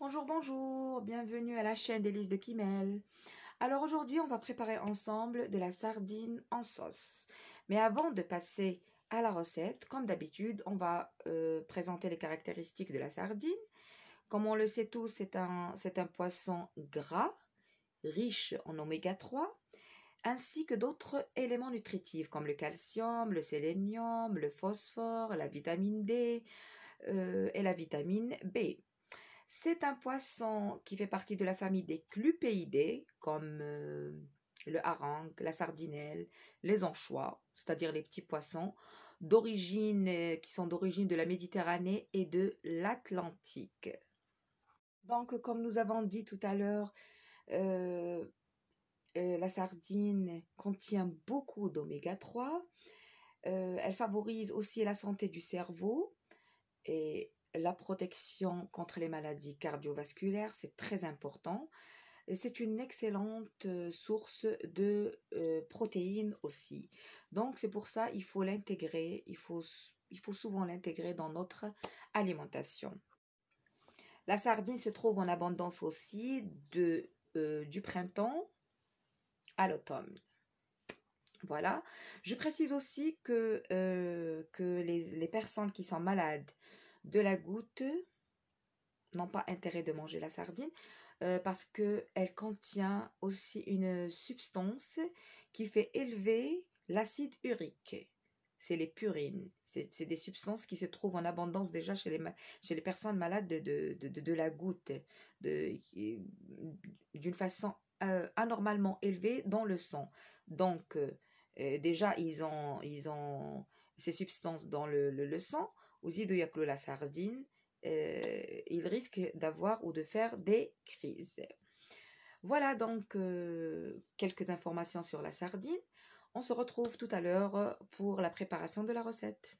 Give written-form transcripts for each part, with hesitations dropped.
Bonjour, bonjour, bienvenue à la chaîne d'Élise de Kimel. Alors aujourd'hui, on va préparer ensemble de la sardine en sauce. Mais avant de passer à la recette, comme d'habitude, on va présenter les caractéristiques de la sardine. Comme on le sait tous, c'est un poisson gras, riche en oméga 3, ainsi que d'autres éléments nutritifs comme le calcium, le sélénium, le phosphore, la vitamine D et la vitamine B. C'est un poisson qui fait partie de la famille des clupéidés, comme le hareng, la sardinelle, les anchois, c'est-à-dire les petits poissons qui sont d'origine de la Méditerranée et de l'Atlantique. Donc, comme nous avons dit tout à l'heure, la sardine contient beaucoup d'oméga 3. Elle favorise aussi la santé du cerveau et la protection contre les maladies cardiovasculaires, c'est très important. Et c'est une excellente source de protéines aussi. Donc c'est pour ça il faut l'intégrer, il faut souvent l'intégrer dans notre alimentation. La sardine se trouve en abondance aussi du printemps à l'automne. Voilà. Je précise aussi que les personnes qui sont malades de la goutte n'ont pas intérêt de manger la sardine parce qu'elle contient aussi une substance qui fait élever l'acide urique. C'est les purines. C'est des substances qui se trouvent en abondance déjà chez les personnes malades de la goutte, d'une façon anormalement élevée dans le sang. Donc, déjà, ils ont ces substances dans le sang. Aussi, de la sardine, ils risquent d'avoir ou de faire des crises. Voilà donc quelques informations sur la sardine. On se retrouve tout à l'heure pour la préparation de la recette.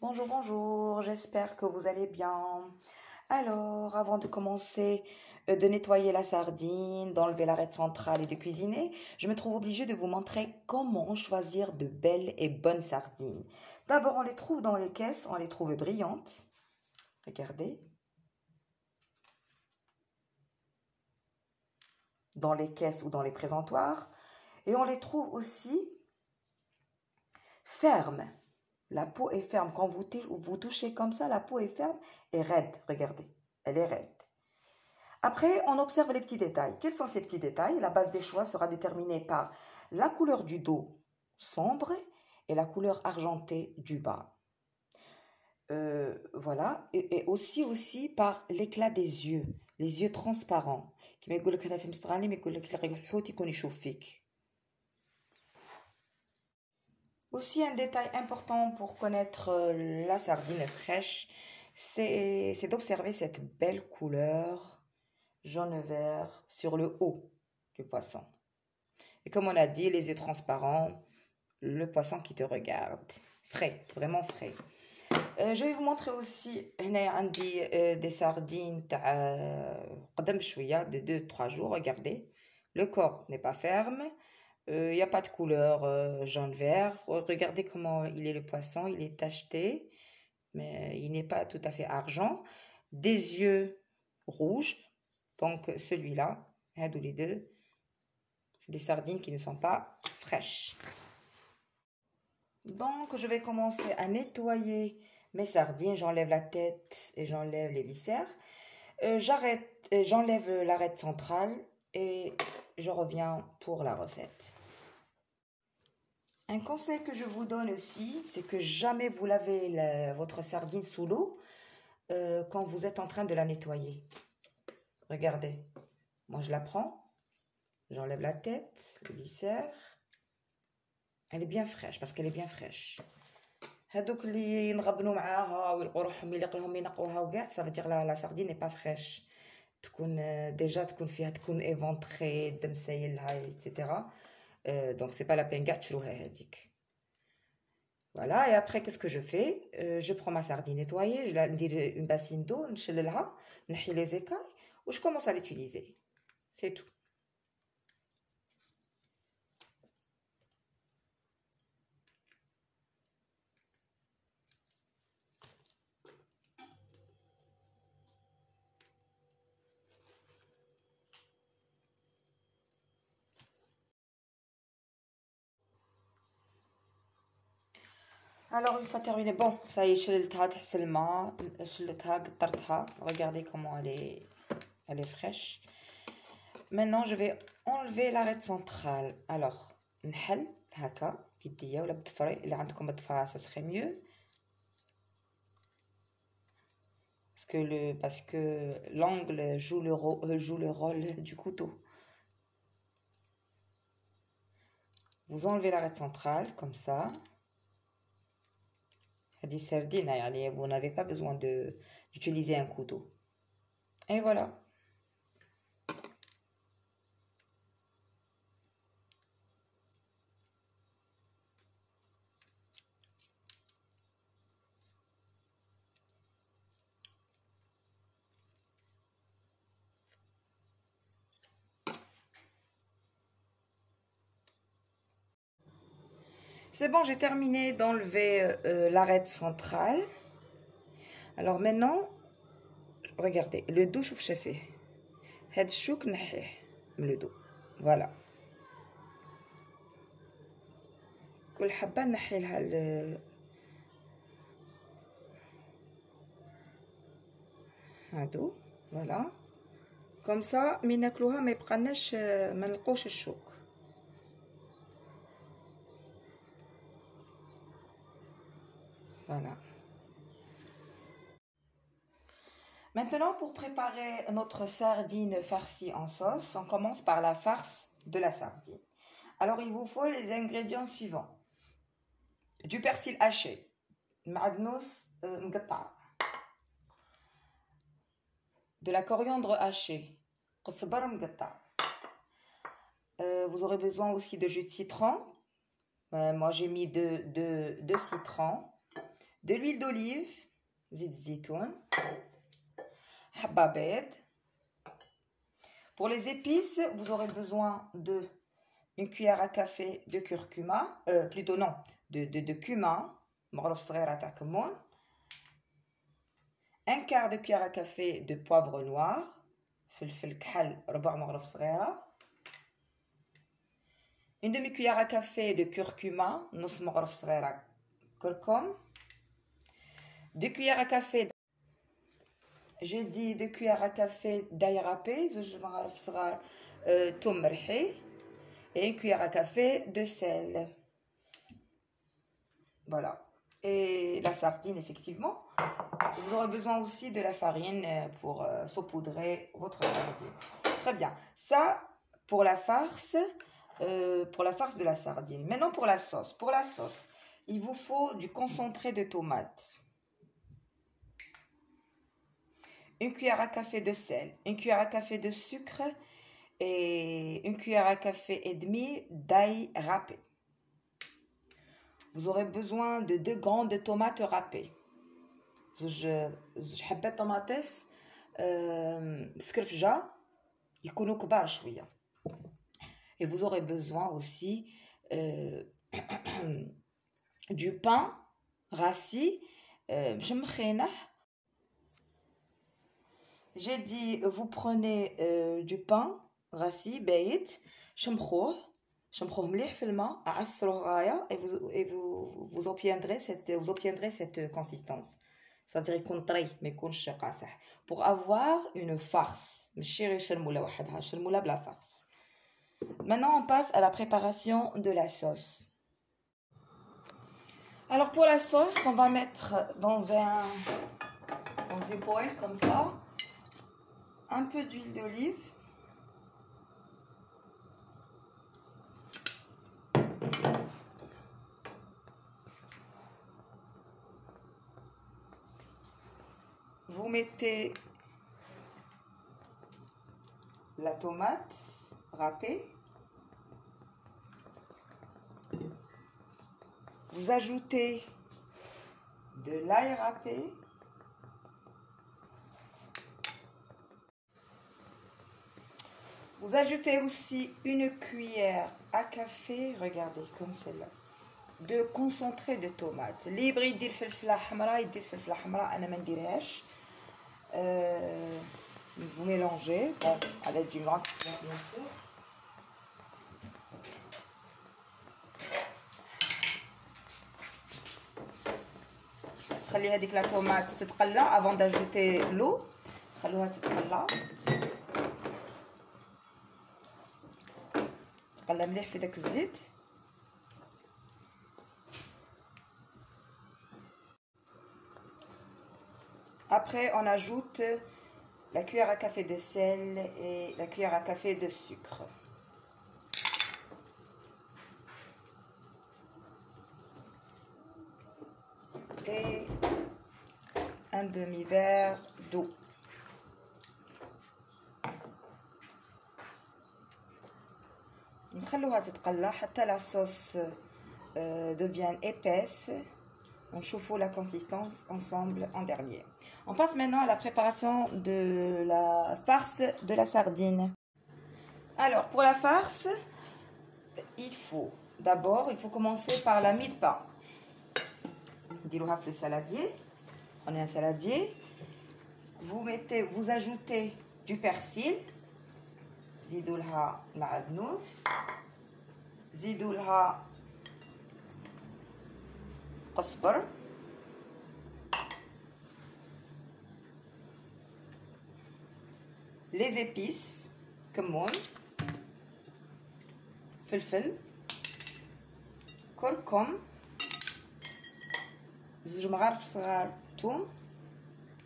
Bonjour, bonjour, j'espère que vous allez bien. Alors, avant de commencer de nettoyer la sardine, d'enlever l'arête centrale et de cuisiner, je me trouve obligée de vous montrer comment choisir de belles et bonnes sardines. D'abord, on les trouve dans les caisses, on les trouve brillantes. Regardez. Dans les caisses ou dans les présentoirs. Et on les trouve aussi fermes. La peau est ferme. Quand vous touchez comme ça, la peau est ferme et raide. Regardez, elle est raide. Après, on observe les petits détails. Quels sont ces petits détails? La base des choix sera déterminée par la couleur du dos sombre et la couleur argentée du bas. Voilà. Et aussi par l'éclat des yeux. Les yeux transparents. Aussi, un détail important pour connaître la sardine fraîche, c'est d'observer cette belle couleur jaune-vert sur le haut du poisson. Et comme on a dit, les yeux transparents, le poisson qui te regarde. Frais, vraiment frais. Je vais vous montrer aussi des sardines de 2-3 jours. Regardez, le corps n'est pas ferme. Il n'y a pas de couleur jaune-vert. Regardez comment il est le poisson. Il est tacheté, mais il n'est pas tout à fait argent. Des yeux rouges. Donc celui-là, tous les deux, c'est des sardines qui ne sont pas fraîches. Donc je vais commencer à nettoyer mes sardines. J'enlève la tête et j'enlève les viscères. J'enlève l'arête centrale et je reviens pour la recette. Un conseil que je vous donne aussi, c'est que jamais vous lavez votre sardine sous l'eau quand vous êtes en train de la nettoyer. Regardez, moi je la prends, j'enlève la tête, le viscère. Elle est bien fraîche parce qu'elle est bien fraîche. هذوك اللي ينغبنوا معاها ويلقوا يلقاهم ينقوها وكاع ça veut dire la sardine n'est pas fraîche. تكون déjà تكون فيها تكون éventrée الدم سايل لها etc. Donc c'est pas la peine كاع تشروها هذيك. Voilà, et après qu'est-ce que je fais? Je prends ma sardine nettoyée, je la ندير une bassine d'eau, نشللها, نحي les écailles ou je commence à l'utiliser. C'est tout. Alors une fois terminé, bon, ça y est, شللتها تحت الماء, شلتها قطرتها. Regardez comment elle est fraîche. Maintenant, je vais enlever l'arête centrale. Alors, نحل هكا بيديا ولا بالضفري اللي عندكم بالضفرة, ça serait mieux. Parce que l'angle joue le rôle du couteau. Vous enlevez l'arête centrale comme ça. Des sardines, vous n'avez pas besoin d'utiliser un couteau. Et voilà. C'est bon, j'ai terminé d'enlever l'arête centrale. Alors maintenant, regardez, le dos, شوف شافيه. هاد الشوك نحيه من le dos. Voilà. كل حبة نحي لها هادو. Voilà. Comme ça, من ناكلوها ما يبقالناش ما نلقوش الشوك. Voilà. Maintenant, pour préparer notre sardine farcie en sauce, on commence par la farce de la sardine. Alors, il vous faut les ingrédients suivants. Du persil haché, de la coriandre hachée, vous aurez besoin aussi de jus de citron. Moi, j'ai mis deux citrons, de l'huile d'olive, zit zitoun, hababed. Pour les épices, vous aurez besoin de une cuillère à café de curcuma, plutôt non, de cumin, un quart de cuillère à café de poivre noir, une demi-cuillère à café de curcuma, 2 cuillères à café, j'ai dit 2 cuillères à café d'ail râpé, et 1 cuillère à café de sel. Voilà. Et la sardine, effectivement. Vous aurez besoin aussi de la farine pour saupoudrer votre sardine. Très bien. Ça, pour la farce de la sardine. Maintenant, pour la sauce. Pour la sauce, il vous faut du concentré de tomate. 1 cuillère à café de sel. 1 cuillère à café de sucre. Et 1 cuillère à café et demi d'ail râpé. Vous aurez besoin de 2 grandes tomates râpées. زوج حبات طماطيس مسكرفجة يكونوا كبار شوية. Et vous aurez besoin aussi du pain rassis مشمخينه. J'ai dit vous prenez du pain rassis بايت شمخوه مليح في الماء عصروه غاية et vous obtiendrez cette consistance. C'est-à-dire يكون طري ما يكونش قاصح pour avoir une farce. ماشي غير شرمولة وحدها, شرمولة بلا farce. Maintenant on passe à la préparation de la sauce. Alors pour la sauce, on va mettre dans une poêle comme ça, un peu d'huile d'olive. Vous mettez la tomate râpée. Vous ajoutez de l'ail râpé. Vous ajoutez aussi une cuillère à café, regardez comme celle-là, de concentré de tomate. اللي يبغي يدير فلفله حمراء يدير فلفله حمراء، انا ما نديرهاش. Vous mélangez, bon, à l'aide d'une grande cuillère bien sûr. خلي هذيك لا tomate تتقلى avant d'ajouter l'eau. خلوها تتقلى مليح في داك الزيت. Après on ajoute la cuillère à café de sel et la cuillère à café de sucre. Et un demi-verre d'eau. نخلوها تتقلى حتى la sauce devienne épaisse. On chauffe la consistance ensemble en dernier. On passe maintenant à la préparation de la farce de la sardine. Alors pour la farce, il faut commencer par la mie de pain. Le saladier. On est un saladier. Vous ajoutez du persil. زيدوا لها معدنوس. زيدوا لها قزبر. les épices كمون فلفل كركم زوج مغارف صغار ثوم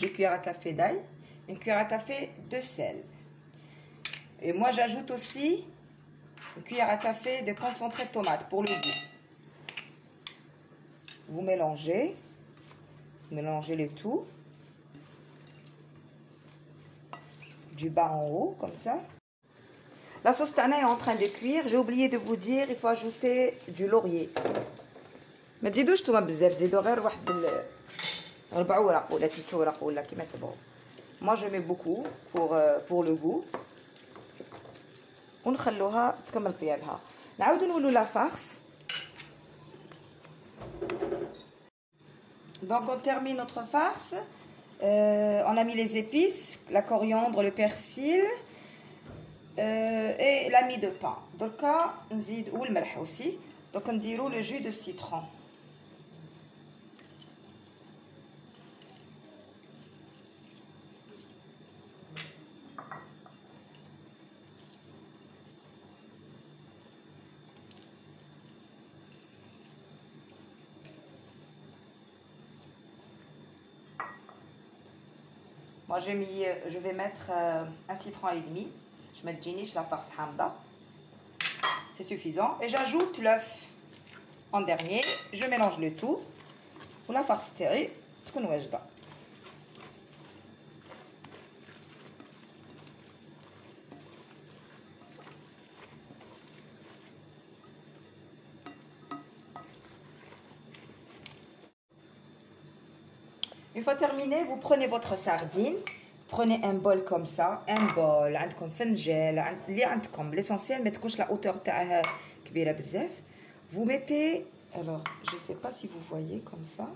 deux cuillères à café d'ail, une cuillère à café de sel. Et moi j'ajoute aussi une cuillère à café de concentré de tomate pour le goût. Vous mélangez le tout du bas en haut comme ça. La sauce tana est en train de cuire. J'ai oublié de vous dire, il faut ajouter du laurier. ما تزيدوش نتوما بزاف، زيدوا غير واحد 4 وراق ولا 3 وراق ولا كيما تبغوا. Moi je mets beaucoup pour le goût. ونخلوها تكمل طيابها. نعاودو نولوا لا farce. Donc on termine notre farce. On a mis les épices, la coriandre, le persil et la mie de pain. Donc نزيد والملح aussi. Donc on نديرو le jus de citron. Moi je vais mettre un citron et demi. Je mets جينيش la farce hamda. C'est suffisant. Et j'ajoute l'œuf en dernier. Je mélange le tout. ولا farce تاعي تكون واجده. Une fois terminé, vous prenez votre sardine, prenez un bol comme ça, un bol, عندكم فنجال, اللي عندكم. L'essentiel, ما تكونش la hauteur تاعها كبيرة بزاف. Vous mettez, alors je sais pas si vous voyez comme ça,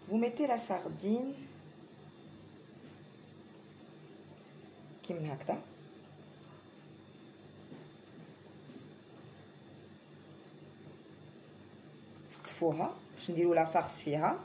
vous mettez la sardine كيما هكذا. ستفوها باش نديروا لا فارس فيها.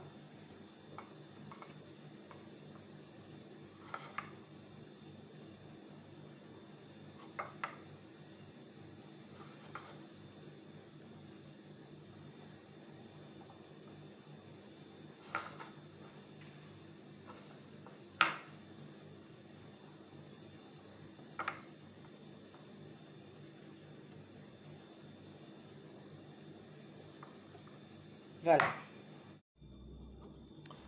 Voilà.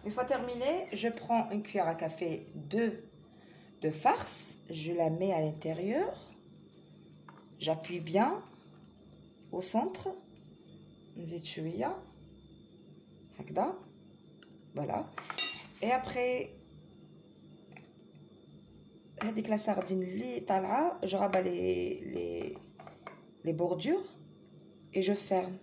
Une fois terminé, je prends une cuillère à café de farce. Je la mets à l'intérieur. J'appuie bien au centre. نزيد شوية هكذا. Voilà. Et après, هذيك la sardine اللي طالعة, je rabats les bordures et je ferme.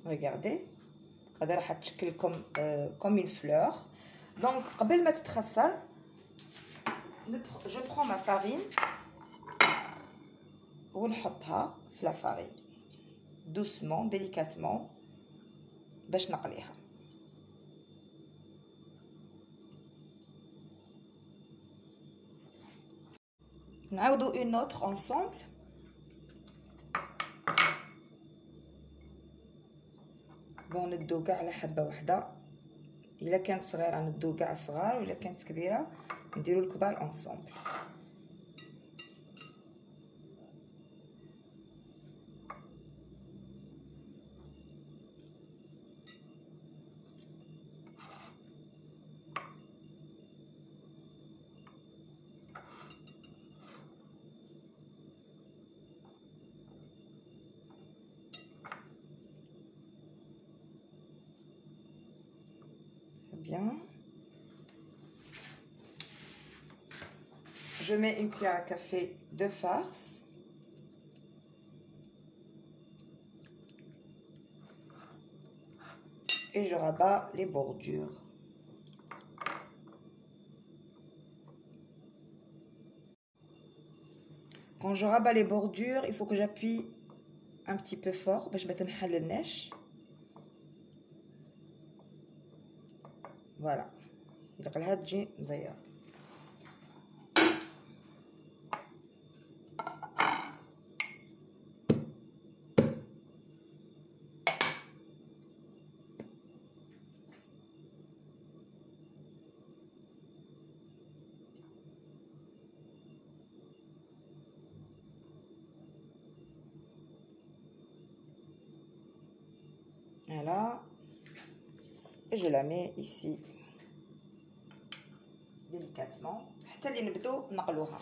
Regardez. هذا راح تشكل comme une fleur. Donc قبل ما تتخسر, je prends ma farine ونحطها في la farine doucement, délicatement باش نقليها. نعاودو une autre ensemble. بون ندو كاع على حبه وحده. الا كانت صغيره ندو كاع صغار, ولا كانت كبيره نديرو الكبار ensemble. Bien. Je mets une cuillère à café de farce. Et je rabats les bordures. Quand je rabats les bordures, il faut que j'appuie un petit peu fort باش ما تنحللناش. Voilà. يدقلها تجي مزيره. Voilà. Et je la mets ici délicatement حتى اللي نبدو نقلوها.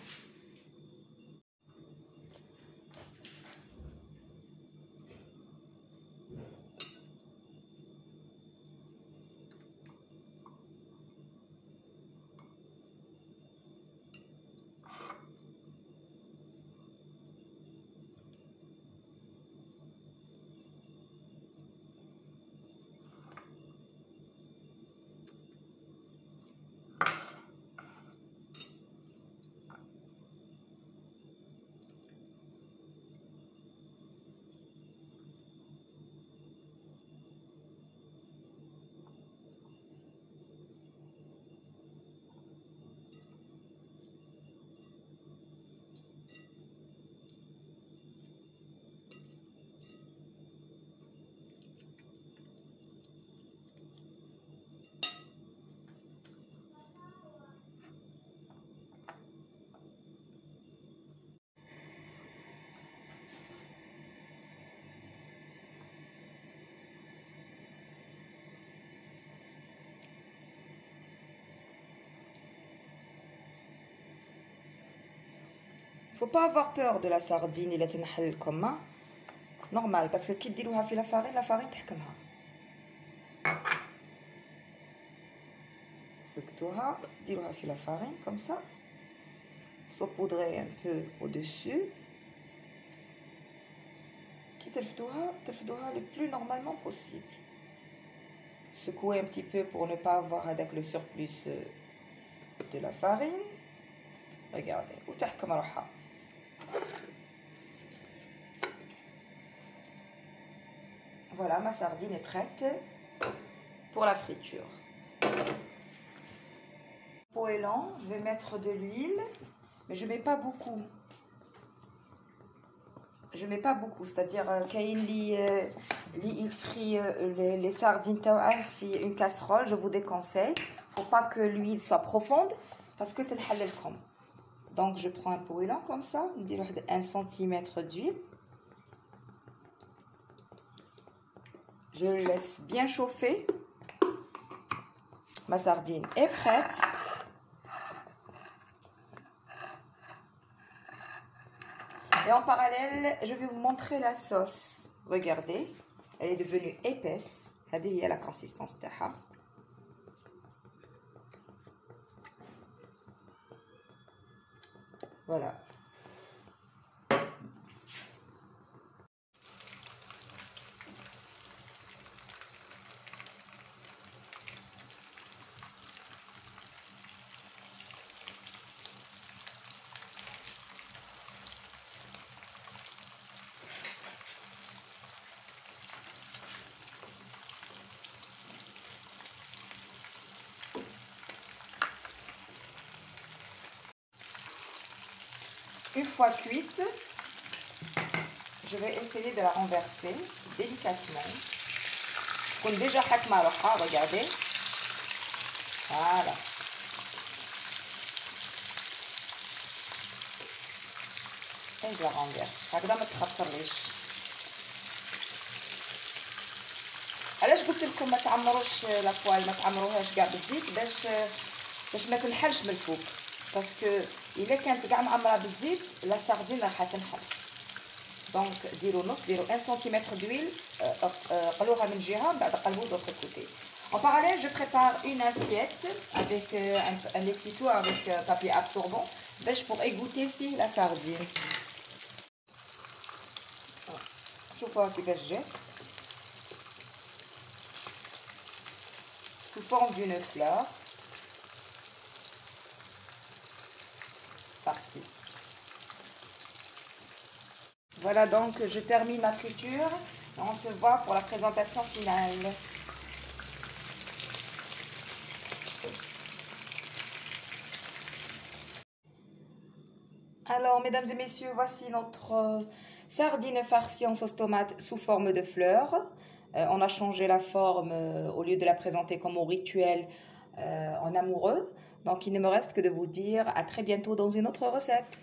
Faut pas avoir peur de la sardine إلا تنحل لكم. Normal parce que كي ديروها في la farine تحكمها. فكتوها ديروها في la farine comme ça. Saupoudrez un peu au-dessus. كي ترفدوها le plus normalement possible. Secouez un petit peu pour ne pas avoir avec le surplus de la farine. Regardez, وتحكم روحها. Voilà, ma sardine est prête pour la friture. Poêlant, je vais mettre de l'huile, mais je mets pas beaucoup. Je mets pas beaucoup, c'est-à-dire كاين il frit les sardines تاعه في une casserole, je vous déconseille. Faut pas que l'huile soit profonde parce que تنحل لكم. Donc je prends un poêlon comme ça, on dit 1 cm d'huile. Je le laisse bien chauffer. Ma sardine est prête. Et en parallèle, je vais vous montrer la sauce. Regardez, elle est devenue épaisse. هذه هي la consistance تاعها. Voilà. Une fois cuite, je vais essayer de la renverser délicatement. Comme déjà حكمة روحها, regardez. Voilà. Et je la renverse. هكذا ما تخسرليش. علاش قلت لكم ما تعمروش لابوال، ما تعمروهاش كاع بالزيت باش ما تنحلش من الفوق. باسكو الا كانت كاع معمره بالزيت لا ساردين راح تنحل. دونك ديروا نص، ديروا 1 سنتيمتر دويل، قلوها من جهه من بعد قلبوا دوطخ كوتي. En parallèle, je prépare une assiette avec un essuie-tout avec papier absorbant pour égoutter فيه la sardine. شوفوها كيفاش جات sous forme d'une fleur. Parfait. Voilà, donc je termine ma friture. On se voit pour la présentation finale. Alors, mesdames et messieurs, voici notre sardine farcie en sauce tomate sous forme de fleurs. On a changé la forme au lieu de la présenter comme au rituel en amoureux. Donc, il ne me reste que de vous dire à très bientôt dans une autre recette.